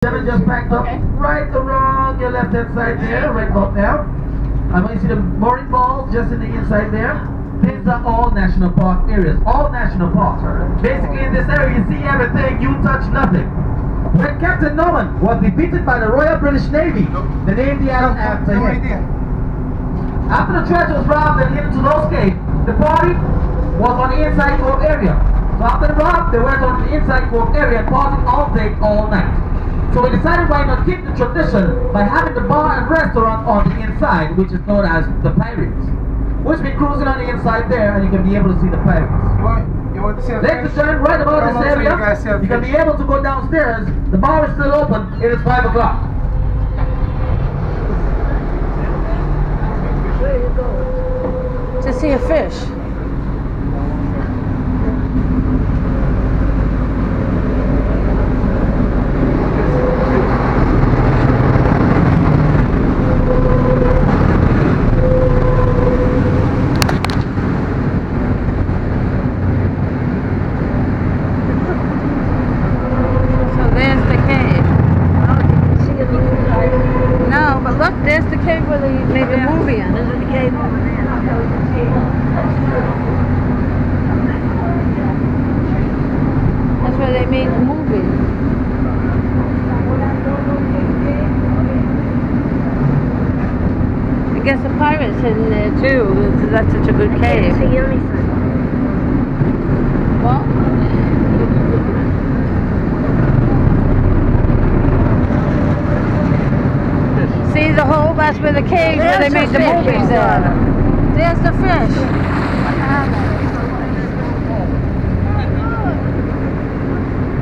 Gentlemen just backed up right around your left hand side there, right about now. I want you to see the mooring balls just in the inside there. These are all national park areas, all national parks. Basically in this area you see everything, you touch nothing. When Captain Norman was defeated by the Royal British Navy, they named the island after him. After the treasure was robbed and hidden to those caves, the party was on the inside cove area. So after the rob, they went on the inside cove area and partying all day, all night. So we decided why not keep the tradition by having the bar and restaurant on the inside, which is known as the Pirates. Which means cruising on the inside there and you can be able to see the Pirates. You want to see a Ladies and gentlemen, right about this area, you can be able to go downstairs. The bar is still open. It is 5 o'clock. Where are you going? To see a fish. Look, there's the cave where they made the movie in. There's the cave over there. That's where they made the movie. I guess the pirates hidden there too. That's such a good cave. Well, see the hole? That's where the cave where they made the movies there. There's the fish.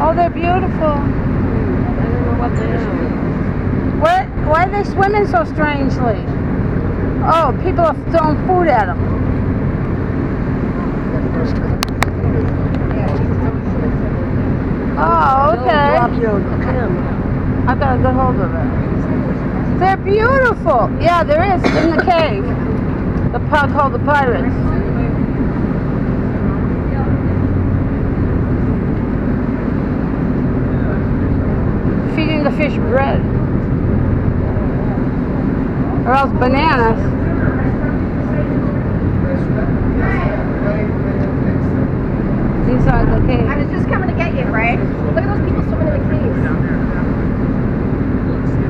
Oh, they're beautiful. I don't know what they are. Why are they swimming so strangely? Oh, people are throwing food at them. Oh, okay. I've got a good hold of it. They're beautiful. Yeah, there is in the cave. The park called the Pirates. Feeding the fish bread. Or else bananas. Inside the cave. I was just coming to get you, right? Look at those people swimming in the caves.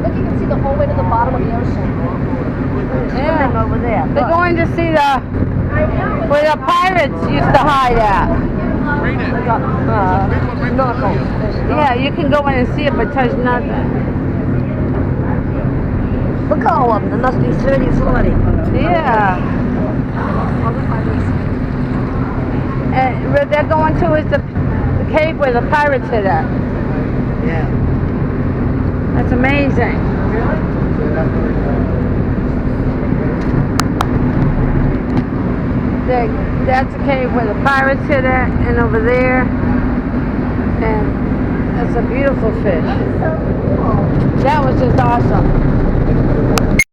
Look, you can see the whole way to the bottom of the ocean. Yeah, over there. They're going to see the where the pirates used to hide at. Yeah, you can go in and see it, but touch nothing. Look at all of them. There must be 30, 40. Yeah. And where they're going to is the cave where the pirates hid at. Yeah. That's amazing. That's the cave where the pirates hid at, and over there, and that's a beautiful fish. That was just awesome.